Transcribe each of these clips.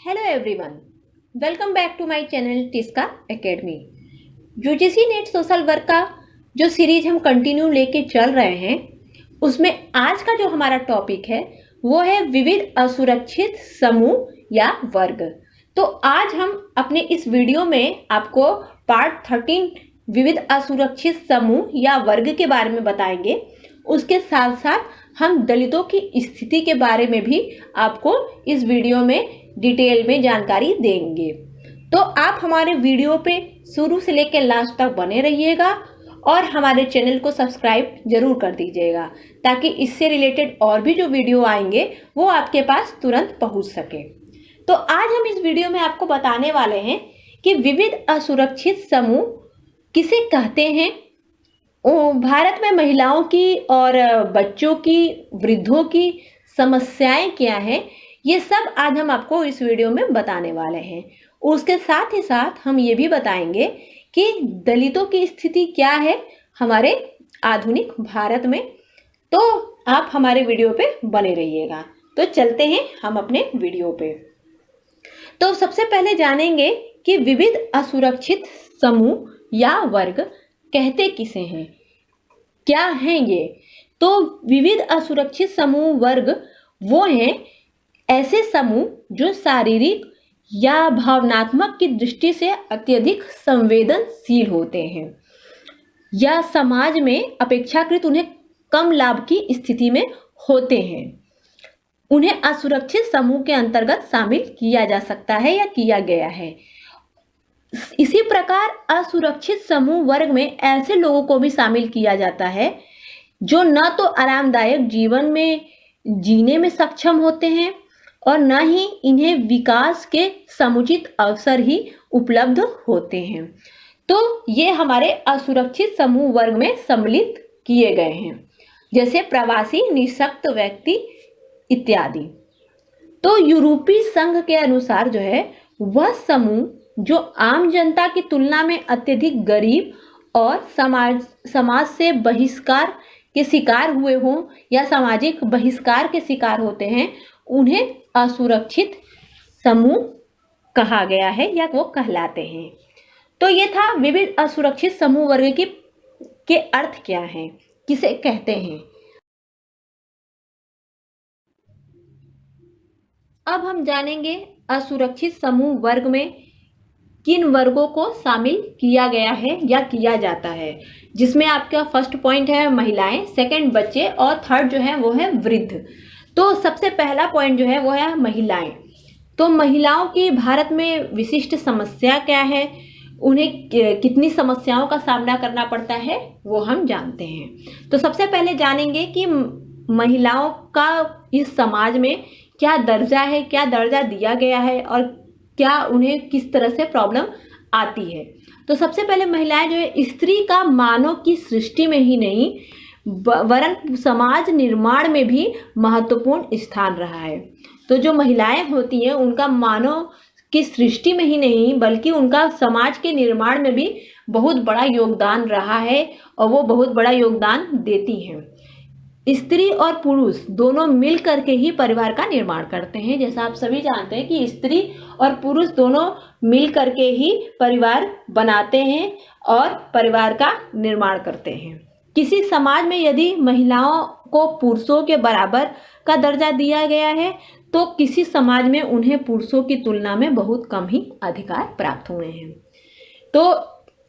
Hello everyone, welcome back to my channel Tiska academy. UGC NET social work का जो series हम continue लेके चल रहे हैं, उसमें आज का जो हमारा टॉपिक है वो है विविध असुरक्षित समूह या वर्ग। तो आज हम अपने इस वीडियो में आपको पार्ट 13 विविध असुरक्षित समूह या वर्ग के बारे में बताएंगे। उसके साथ साथ हम दलितों की स्थिति के बारे में भी आपको इस वीडियो में डिटेल में जानकारी देंगे। तो आप हमारे वीडियो पे शुरू से लेकर लास्ट तक बने रहिएगा और हमारे चैनल को सब्सक्राइब जरूर कर दीजिएगा, ताकि इससे रिलेटेड और भी जो वीडियो आएंगे वो आपके पास तुरंत पहुंच सके। तो आज हम इस वीडियो में आपको बताने वाले हैं कि विविध असुरक्षित समूह किसे कहते हैं, भारत में महिलाओं की और बच्चों की, वृद्धों की समस्याएं क्या है, ये सब आज हम आपको इस वीडियो में बताने वाले हैं। उसके साथ ही साथ हम ये भी बताएंगे कि दलितों की स्थिति क्या है हमारे आधुनिक भारत में। तो आप हमारे वीडियो पे बने रहिएगा। तो चलते हैं हम अपने वीडियो पे। तो सबसे पहले जानेंगे कि विविध असुरक्षित समूह या वर्ग कहते किसे हैं, क्या हैं ये। तो विविध असुरक्षित समूह वर्ग वो हैं ऐसे समूह जो शारीरिक या भावनात्मक की दृष्टि से अत्यधिक संवेदनशील होते हैं या समाज में अपेक्षाकृत उन्हें कम लाभ की स्थिति में होते हैं। उन्हें असुरक्षित समूह के अंतर्गत शामिल किया जा सकता है या किया गया है। इसी प्रकार असुरक्षित समूह वर्ग में ऐसे लोगों को भी शामिल किया जाता है जो न तो आरामदायक जीवन में जीने में सक्षम होते हैं और न ही इन्हें विकास के समुचित अवसर ही उपलब्ध होते हैं। तो ये हमारे असुरक्षित समूह वर्ग में सम्मिलित किए गए हैं, जैसे प्रवासी, निःशक्त व्यक्ति इत्यादि। तो यूरोपीय संघ के अनुसार जो है वह समूह जो आम जनता की तुलना में अत्यधिक गरीब और समाज से बहिष्कार के शिकार हुए हों या सामाजिक बहिष्कार के शिकार होते हैं, उन्हें असुरक्षित समूह कहा गया है या वो कहलाते हैं। तो ये था विविध असुरक्षित समूह वर्ग के अर्थ क्या हैं, किसे कहते हैं। अब हम जानेंगे असुरक्षित समूह वर्ग में किन वर्गों को शामिल किया गया है या किया जाता है, जिसमें आपका फर्स्ट पॉइंट है महिलाएं, सेकंड बच्चे और थर्ड जो है वो है वृद्ध। तो सबसे पहला पॉइंट जो है वो है महिलाएं। तो महिलाओं की भारत में विशिष्ट समस्या क्या है, उन्हें कितनी समस्याओं का सामना करना पड़ता है, वो हम जानते हैं। तो सबसे पहले जानेंगे कि महिलाओं का इस समाज में क्या दर्जा है, क्या दर्जा दिया गया है और क्या उन्हें किस तरह से प्रॉब्लम आती है। तो सबसे पहले महिलाएं जो है स्त्री का मानव की सृष्टि में ही नहीं वरन समाज निर्माण में भी महत्वपूर्ण स्थान रहा है। तो जो महिलाएं होती हैं उनका मानव की सृष्टि में ही नहीं बल्कि उनका समाज के निर्माण में भी बहुत बड़ा योगदान रहा है और वो बहुत बड़ा योगदान देती हैं। स्त्री और पुरुष दोनों मिल करके ही परिवार का निर्माण करते हैं। जैसा आप सभी जानते हैं कि स्त्री और पुरुष दोनों मिल करके ही परिवार बनाते हैं और परिवार का निर्माण करते हैं। किसी समाज में यदि महिलाओं को पुरुषों के बराबर का दर्जा दिया गया है तो किसी समाज में उन्हें पुरुषों की तुलना में बहुत कम ही अधिकार प्राप्त हुए हैं। तो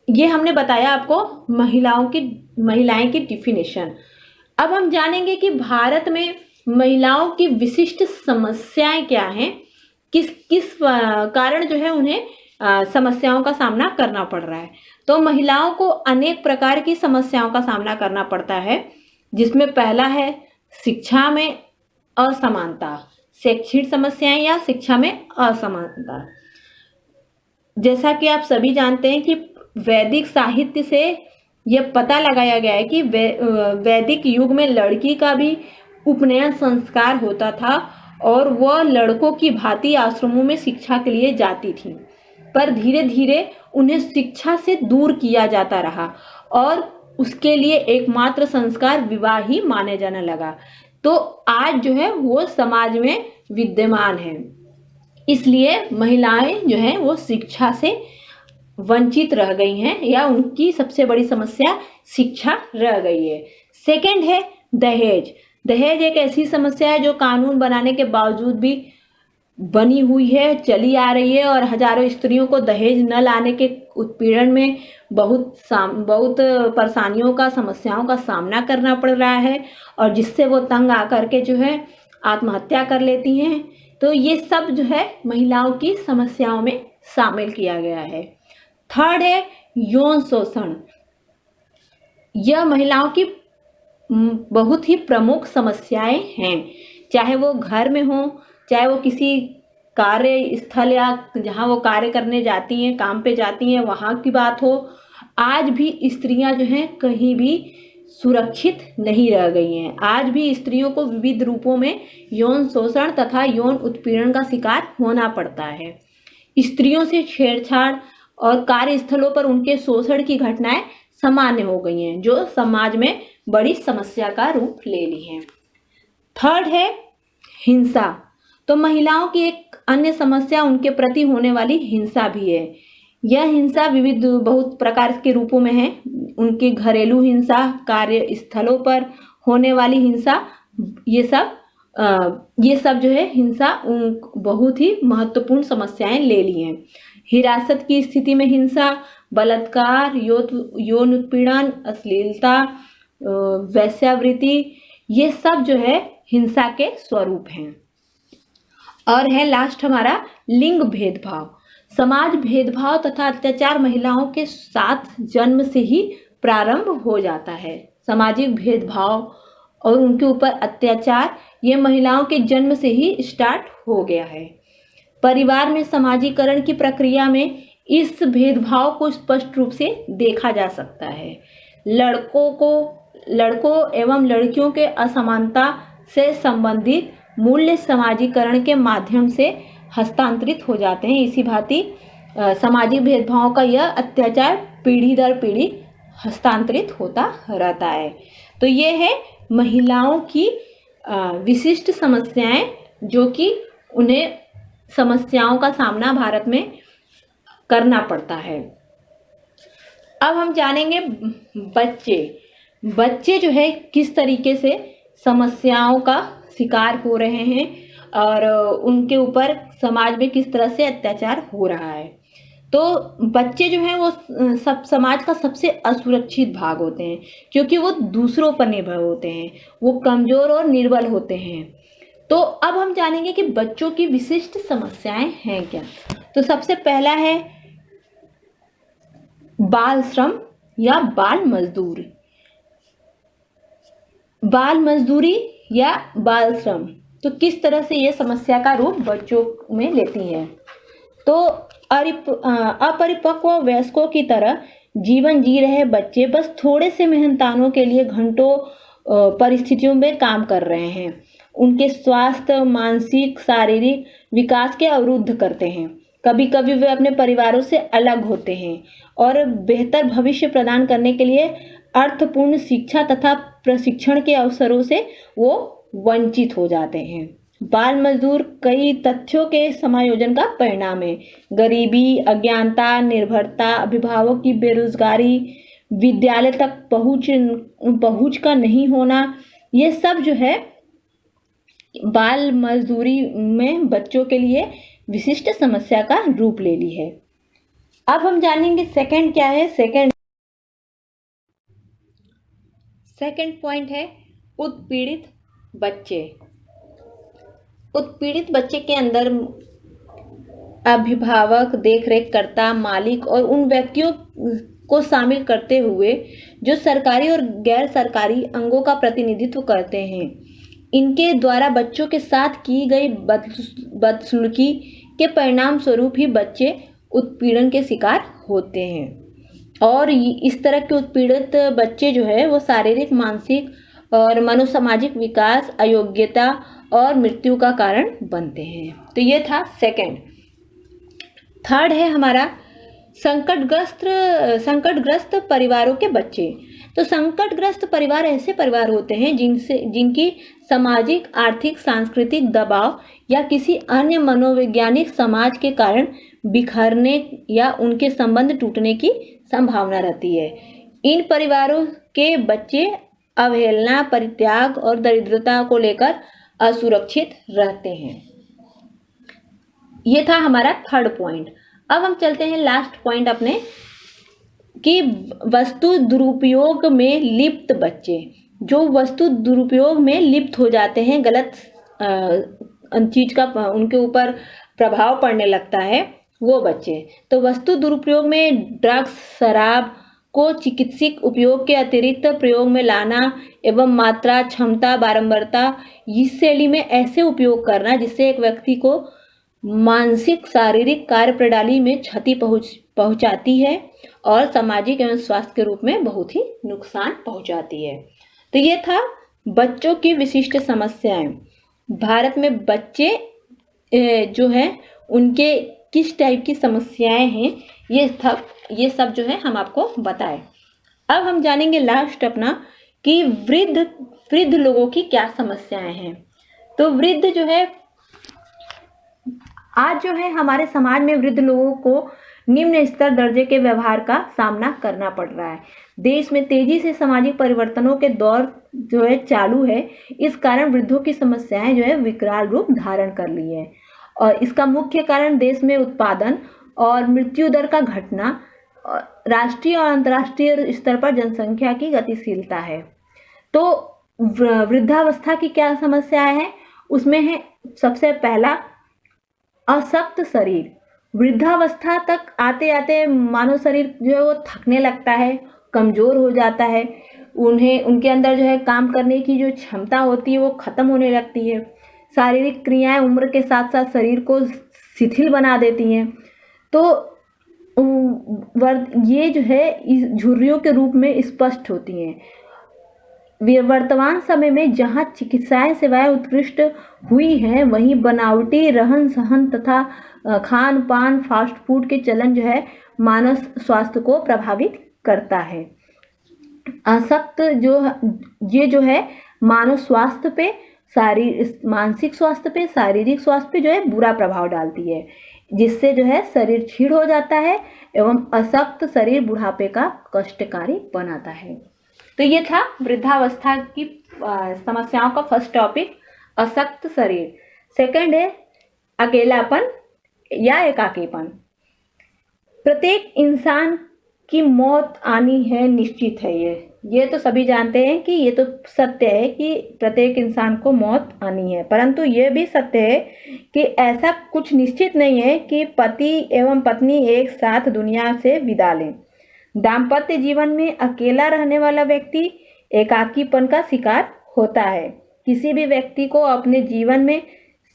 ये हमने बताया आपको महिलाएं की डिफिनेशन। अब हम जानेंगे कि भारत में महिलाओं की विशिष्ट समस्याएं क्या हैं, किस कारण जो है उन्हें समस्याओं का सामना करना पड़ रहा है। तो महिलाओं को अनेक प्रकार की समस्याओं का सामना करना पड़ता है, जिसमें पहला है शिक्षा में असमानता, शैक्षिक समस्याएं या शिक्षा में असमानता। जैसा कि आप सभी जानते हैं कि वैदिक साहित्य से यह पता लगाया गया है कि वैदिक युग में लड़की का भी उपनयन संस्कार होता था और वह लड़कों की भांति आश्रमों में शिक्षा के लिए जाती थी, पर धीरे धीरे उन्हें शिक्षा से दूर किया जाता रहा और उसके लिए एकमात्र संस्कार विवाह ही माने जाने लगा। तो आज जो है वो समाज में विद्यमान है। इसलिए महिलाएं जो है वो शिक्षा से वंचित रह गई हैं, या उनकी सबसे बड़ी समस्या शिक्षा रह गई है। सेकंड है दहेज। दहेज एक ऐसी समस्या है जो कानून बनाने के बावजूद भी बनी हुई है, चली आ रही है, और हजारों स्त्रियों को दहेज न लाने के उत्पीड़न में बहुत परेशानियों का, समस्याओं का सामना करना पड़ रहा है, और जिससे वो तंग आकर के जो है आत्महत्या कर लेती हैं। तो ये सब जो है महिलाओं की समस्याओं में शामिल किया गया है। थर्ड है यौन शोषण। यह महिलाओं की बहुत ही प्रमुख समस्याएं हैं, चाहे वो घर में हो, चाहे वो किसी कार्य स्थल या जहाँ वो कार्य करने जाती हैं, काम पे जाती हैं, वहाँ की बात हो। आज भी स्त्रियां जो हैं कहीं भी सुरक्षित नहीं रह गई हैं। आज भी स्त्रियों को विविध रूपों में यौन शोषण तथा यौन उत्पीड़न का शिकार होना पड़ता है। स्त्रियों से छेड़छाड़ और कार्यस्थलों पर उनके शोषण की घटनाएं सामान्य हो गई हैं, जो समाज में बड़ी समस्या का रूप ले ली हैं। थर्ड है हिंसा। तो महिलाओं की एक अन्य समस्या उनके प्रति होने वाली हिंसा भी है। यह हिंसा विविध बहुत प्रकार के रूपों में है। उनकी घरेलू हिंसा, कार्यस्थलों पर होने वाली हिंसा, ये सब जो है हिंसा उन बहुत ही महत्वपूर्ण समस्याएं ले ली हैं। हिरासत की स्थिति में हिंसा, बलात्कार, यौन उत्पीड़न, अश्लीलता, वेश्यावृत्ति, ये सब जो है हिंसा के स्वरूप हैं। और है लास्ट हमारा लिंग भेदभाव। समाज भेदभाव तथा अत्याचार महिलाओं के साथ जन्म से ही प्रारंभ हो जाता है। सामाजिक भेदभाव और उनके ऊपर अत्याचार ये महिलाओं के जन्म से ही स्टार्ट हो गया है। परिवार में समाजीकरण की प्रक्रिया में इस भेदभाव को स्पष्ट रूप से देखा जा सकता है। लड़कों एवं लड़कियों के असमानता से संबंधित मूल्य समाजीकरण के माध्यम से हस्तांतरित हो जाते हैं। इसी भांति सामाजिक भेदभाव का यह अत्याचार पीढ़ी दर पीढ़ी हस्तांतरित होता रहता है। तो ये है महिलाओं की विशिष्ट समस्याएं, जो कि उन्हें समस्याओं का सामना भारत में करना पड़ता है। अब हम जानेंगे बच्चे जो है किस तरीके से समस्याओं का शिकार हो रहे हैं और उनके ऊपर समाज में किस तरह से अत्याचार हो रहा है। तो बच्चे जो हैं वो समाज का सबसे असुरक्षित भाग होते हैं, क्योंकि वो दूसरों पर निर्भर होते हैं, वो कमजोर और निर्बल होते हैं। तो अब हम जानेंगे कि बच्चों की विशिष्ट समस्याएं हैं क्या। तो सबसे पहला है बाल श्रम या बाल मजदूरी। बाल मजदूरी या बाल श्रम तो किस तरह से ये समस्या का रूप बच्चों में लेती है। तो अपरिपक्व वयस्कों की तरह जीवन जी रहे बच्चे बस थोड़े से मेहनतानों के लिए घंटों परिस्थितियों में काम कर रहे हैं। उनके स्वास्थ्य, मानसिक, शारीरिक विकास के अवरुद्ध करते हैं। कभी कभी वे अपने परिवारों से अलग होते हैं और बेहतर भविष्य प्रदान करने के लिए अर्थपूर्ण शिक्षा तथा प्रशिक्षण के अवसरों से वो वंचित हो जाते हैं। बाल मजदूर कई तथ्यों के समायोजन का परिणाम है। गरीबी, अज्ञानता, निर्भरता, अभिभावक की बेरोजगारी, विद्यालय तक पहुंच का नहीं होना, ये सब जो है बाल मजदूरी में बच्चों के लिए विशिष्ट समस्या का रूप ले ली है। अब हम जानेंगे सेकंड क्या है। सेकंड पॉइंट है उत्पीड़ित बच्चे। उत्पीड़ित बच्चे के अंदर अभिभावक, देखरेखकर्ता, मालिक और उन व्यक्तियों को शामिल करते हुए जो सरकारी और गैर सरकारी अंगों का प्रतिनिधित्व करते हैं। इनके द्वारा बच्चों के साथ की गई बदसलूकी के परिणाम स्वरूप ही बच्चे उत्पीड़न के शिकार होते हैं। और इस तरह के उत्पीड़ित बच्चे जो है वो शारीरिक, मानसिक और मनोसामाजिक विकास, अयोग्यता और मृत्यु का कारण बनते हैं। तो ये था सेकंड। थर्ड है हमारा संकटग्रस्त परिवारों के बच्चे। तो संकटग्रस्त परिवार ऐसे परिवार होते हैं जिनकी सामाजिक, आर्थिक, सांस्कृतिक दबाव या किसी अन्य मनोवैज्ञानिक समाज के कारण बिखरने या उनके संबंध टूटने की संभावना रहती है। इन परिवारों के बच्चे अवहेलना, परित्याग और दरिद्रता को लेकर असुरक्षित रहते हैं। ये था हमारा थर्ड पॉइंट। अब हम चलते हैं लास्ट पॉइंट अपने कि वस्तु दुरुपयोग में लिप्त बच्चे, जो वस्तु दुरुपयोग में लिप्त हो जाते हैं, गलत चीज का उनके ऊपर प्रभाव पड़ने लगता है, वो बच्चे। तो वस्तु दुरुपयोग में ड्रग्स, शराब को चिकित्सिक उपयोग के अतिरिक्त प्रयोग में लाना एवं मात्रा, क्षमता, बारंबारता इस शैली में ऐसे उपयोग करना जिससे एक व्यक्ति को मानसिक, शारीरिक कार्य प्रणाली में क्षति पहुंचाती है और सामाजिक एवं स्वास्थ्य के रूप में बहुत ही नुकसान पहुंचाती है। तो ये था बच्चों की विशिष्ट समस्याएं। भारत में बच्चे जो है उनके किस टाइप की समस्याएं हैं, ये सब जो है हम आपको बताएं। अब हम जानेंगे लास्ट अपना कि वृद्ध लोगों की क्या समस्याएं हैं। तो वृद्ध जो है, आज जो है हमारे समाज में वृद्ध लोगों को निम्न स्तर दर्जे के व्यवहार का सामना करना पड़ रहा है। देश में तेजी से सामाजिक परिवर्तनों के दौर जो है चालू है। इस कारण वृद्धों की समस्याएं जो है विकराल रूप धारण कर ली है और इसका मुख्य कारण देश में उत्पादन और मृत्यु दर का घटना, राष्ट्रीय और अंतर्राष्ट्रीय स्तर पर जनसंख्या की गतिशीलता है। तो वृद्धावस्था की क्या समस्याएं हैं, उसमें है सबसे पहला अशक्त शरीर। वृद्धावस्था तक आते आते मानव शरीर जो है वो थकने लगता है, कमजोर हो जाता है। उनके अंदर जो है काम करने की जो क्षमता होती है वो खत्म होने लगती है। शारीरिक क्रियाएं उम्र के साथ साथ शरीर को शिथिल बना देती हैं। तो ये जो है इस झुर्रियों के रूप में स्पष्ट होती हैं। वर्तमान समय में जहां चिकित्साएं सेवाएं उत्कृष्ट हुई हैं, वहीं बनावटी रहन सहन तथा खान पान, फास्ट फूड के चलन जो है मानव स्वास्थ्य को प्रभावित करता है। आसक्त ये जो है मानव स्वास्थ्य पे, मानसिक स्वास्थ्य पे, शारीरिक स्वास्थ्य पे जो है बुरा प्रभाव डालती है, जिससे जो है शरीर क्षीण हो जाता है एवं अशक्त शरीर बुढ़ापे का कष्टकारी बनाता है। तो ये था वृद्धावस्था की समस्याओं का फर्स्ट टॉपिक, अशक्त शरीर। सेकंड है अकेलापन या एकाकीपन। प्रत्येक इंसान की मौत आनी है, निश्चित है। ये तो सभी जानते हैं कि ये तो सत्य है कि प्रत्येक इंसान को मौत आनी है, परंतु ये भी सत्य है कि ऐसा कुछ निश्चित नहीं है कि पति एवं पत्नी एक साथ दुनिया से विदा लें। दाम्पत्य जीवन में अकेला रहने वाला व्यक्ति एकाकीपन का शिकार होता है। किसी भी व्यक्ति को अपने जीवन में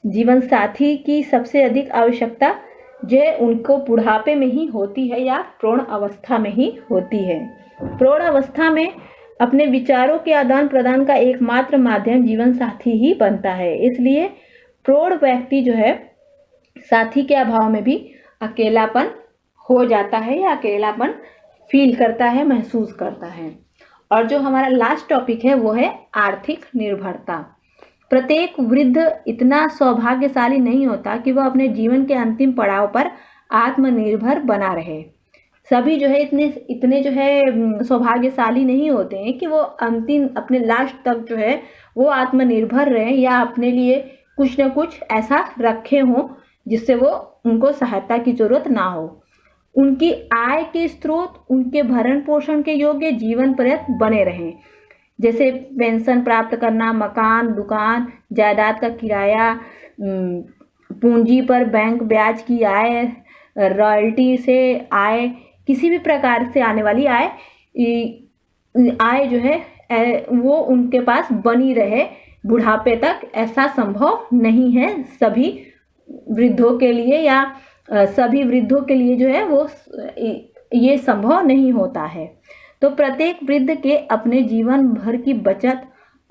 जीवन साथी की सबसे अधिक आवश्यकता जो उनको बुढ़ापे में ही होती है या प्रौढ़ अवस्था में ही होती है। प्रौढ़ अवस्था में अपने विचारों के आदान प्रदान का एकमात्र माध्यम जीवन साथी ही बनता है। इसलिए प्रौढ़ व्यक्ति जो है साथी के अभाव में भी अकेलापन हो जाता है या अकेलापन फील करता है, महसूस करता है। और जो हमारा लास्ट टॉपिक है वो है आर्थिक निर्भरता। प्रत्येक वृद्ध इतना सौभाग्यशाली नहीं होता कि वह अपने जीवन के अंतिम पड़ाव पर आत्मनिर्भर बना रहे। सभी जो है इतने जो है सौभाग्यशाली नहीं होते हैं कि वो अंतिम अपने लास्ट तक जो है वो आत्मनिर्भर रहे या अपने लिए कुछ न कुछ ऐसा रखे हों जिससे वो उनको सहायता की जरूरत ना हो। उनकी आय के स्रोत उनके भरण पोषण के योग्य जीवन पर्यंत बने रहें, जैसे पेंशन प्राप्त करना, मकान, दुकान, जायदाद का किराया, पूंजी पर बैंक ब्याज की आय, रॉयल्टी से आय, किसी भी प्रकार से आने वाली आय जो है वो उनके पास बनी रहे बुढ़ापे तक। ऐसा संभव नहीं है सभी वृद्धों के लिए या सभी वृद्धों के लिए जो है वो ये संभव नहीं होता है। तो प्रत्येक वृद्ध के अपने जीवन भर की बचत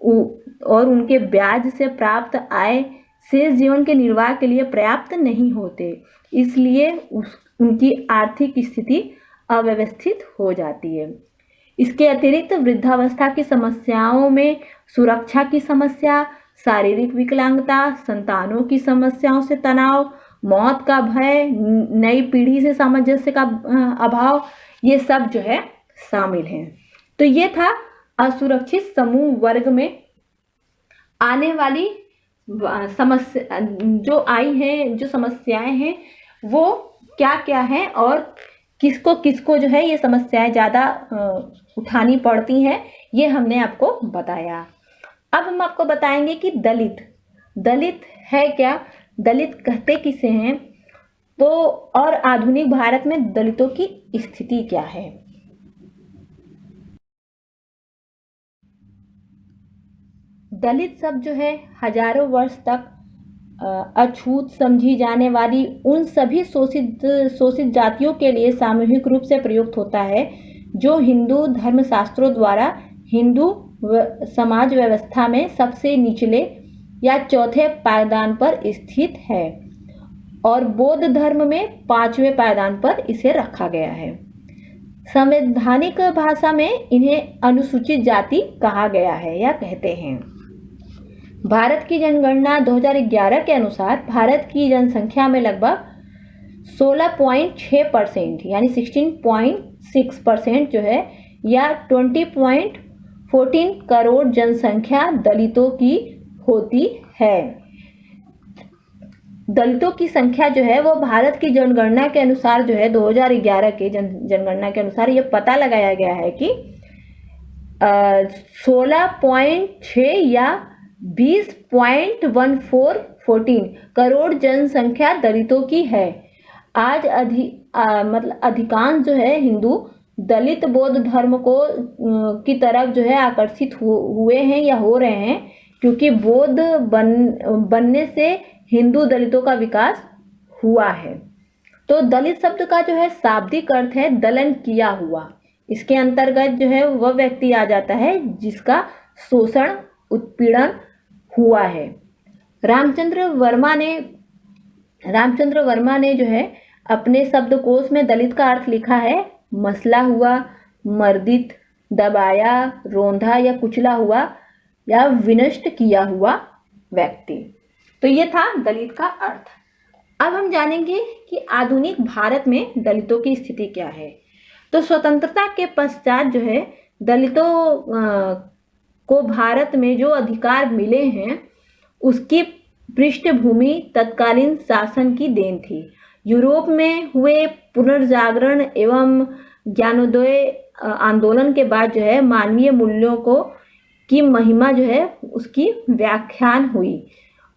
और उनके ब्याज से प्राप्त आय शेष जीवन के निर्वाह के लिए पर्याप्त नहीं होते, इसलिए उनकी आर्थिक स्थिति अव्यवस्थित हो जाती है। इसके अतिरिक्त वृद्धावस्था की समस्याओं में सुरक्षा की समस्या, शारीरिक विकलांगता, संतानों की समस्याओं से तनाव, मौत का भय, नई पीढ़ी से सामंजस्य का अभाव, ये सब जो है शामिल हैं। तो ये था असुरक्षित समूह वर्ग में आने वाली समस्या जो आई हैं, जो समस्याएं हैं वो क्या क्या हैं और किसको किसको जो है ये समस्याएं ज़्यादा उठानी पड़ती हैं, ये हमने आपको बताया। अब हम आपको बताएंगे कि दलित है क्या, दलित कहते किसे हैं, तो और आधुनिक भारत में दलितों की स्थिति क्या है। दलित शब्द जो है हजारों वर्ष तक अछूत समझी जाने वाली उन सभी शोषित जातियों के लिए सामूहिक रूप से प्रयुक्त होता है जो हिंदू धर्मशास्त्रों द्वारा हिंदू समाज व्यवस्था में सबसे निचले या चौथे पायदान पर स्थित है और बौद्ध धर्म में 5वें पायदान पर इसे रखा गया है। संवैधानिक भाषा में इन्हें अनुसूचित जाति कहा गया है या कहते हैं। भारत की जनगणना 2011 के अनुसार भारत की जनसंख्या में लगभग 16.6% यानी 16.6% जो है या 20.14 करोड़ जनसंख्या दलितों की होती है। दलितों की संख्या जो है वो भारत की जनगणना के अनुसार जो है 2011 के जनगणना के अनुसार ये पता लगाया गया है कि 16.6 या 20.14 करोड़ जनसंख्या दलितों की है। आज मतलब अधिकांश जो है हिंदू दलित बौद्ध धर्म को की तरफ जो है आकर्षित हुए हैं या हो रहे हैं, क्योंकि बौद्ध बनने से हिंदू दलितों का विकास हुआ है। तो दलित शब्द का जो है शाब्दिक अर्थ है दलन किया हुआ। इसके अंतर्गत जो है वह व्यक्ति आ जाता है जिसका शोषण उत्पीड़न हुआ है। रामचंद्र वर्मा ने जो है अपने शब्दकोश में दलित का अर्थ लिखा है मसला हुआ, मर्दित, दबाया, रोंधा या कुचला हुआ या विनष्ट किया हुआ व्यक्ति। तो ये था दलित का अर्थ। अब हम जानेंगे कि आधुनिक भारत में दलितों की स्थिति क्या है। तो स्वतंत्रता के पश्चात जो है दलितों को भारत में जो अधिकार मिले हैं उसकी पृष्ठभूमि तत्कालीन शासन की देन थी। यूरोप में हुए पुनर्जागरण एवं ज्ञानोदय आंदोलन के बाद जो है मानवीय मूल्यों की महिमा जो है उसकी व्याख्यान हुई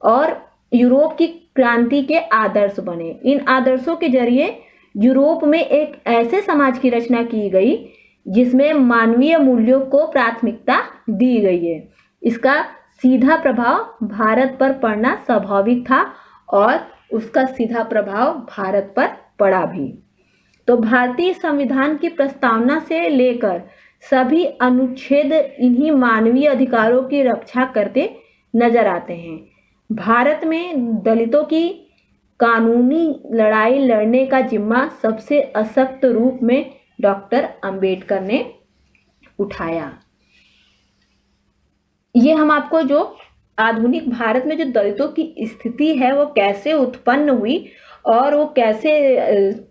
और यूरोप की क्रांति के आदर्श बने। इन आदर्शों के जरिए यूरोप में एक ऐसे समाज की रचना की गई जिसमें मानवीय मूल्यों को प्राथमिकता दी गई है। इसका सीधा प्रभाव भारत पर पड़ना स्वाभाविक था और उसका सीधा प्रभाव भारत पर पड़ा भी। तो भारतीय संविधान की प्रस्तावना से लेकर सभी अनुच्छेद इन्हीं मानवीय अधिकारों की रक्षा करते नजर आते हैं। भारत में दलितों की कानूनी लड़ाई लड़ने का जिम्मा सबसे सशक्त रूप में डॉक्टर अंबेडकर ने उठाया। ये हम आपको जो आधुनिक भारत में जो दलितों की स्थिति है वो कैसे उत्पन्न हुई और वो कैसे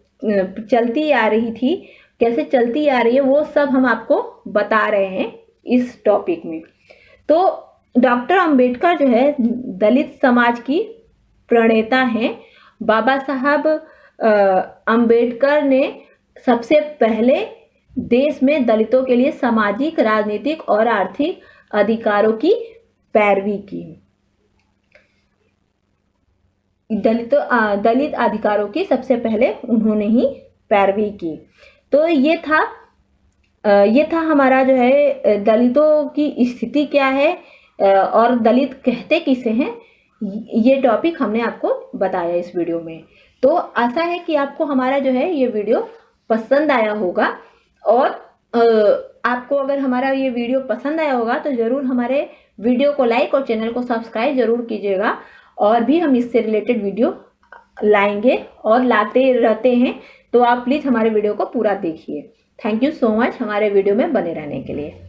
चलती आ रही थी, कैसे चलती आ रही है, वो सब हम आपको बता रहे हैं इस टॉपिक में। तो डॉक्टर अंबेडकर जो है दलित समाज की प्रणेता हैं। बाबा साहब अंबेडकर ने सबसे पहले देश में दलितों के लिए सामाजिक, राजनीतिक और आर्थिक अधिकारों की पैरवी की। दलित अधिकारों की सबसे पहले उन्होंने ही पैरवी की। तो ये था हमारा जो है दलितों की स्थिति क्या है और दलित कहते किसे हैं, ये टॉपिक हमने आपको बताया इस वीडियो में। तो आशा है कि आपको हमारा जो है ये वीडियो पसंद आया होगा और आपको अगर हमारा ये वीडियो पसंद आया होगा तो ज़रूर हमारे वीडियो को लाइक और चैनल को सब्सक्राइब ज़रूर कीजिएगा। और भी हम इससे रिलेटेड वीडियो लाएंगे और लाते रहते हैं, तो आप प्लीज़ हमारे वीडियो को पूरा देखिए। थैंक यू सो मच हमारे वीडियो में बने रहने के लिए।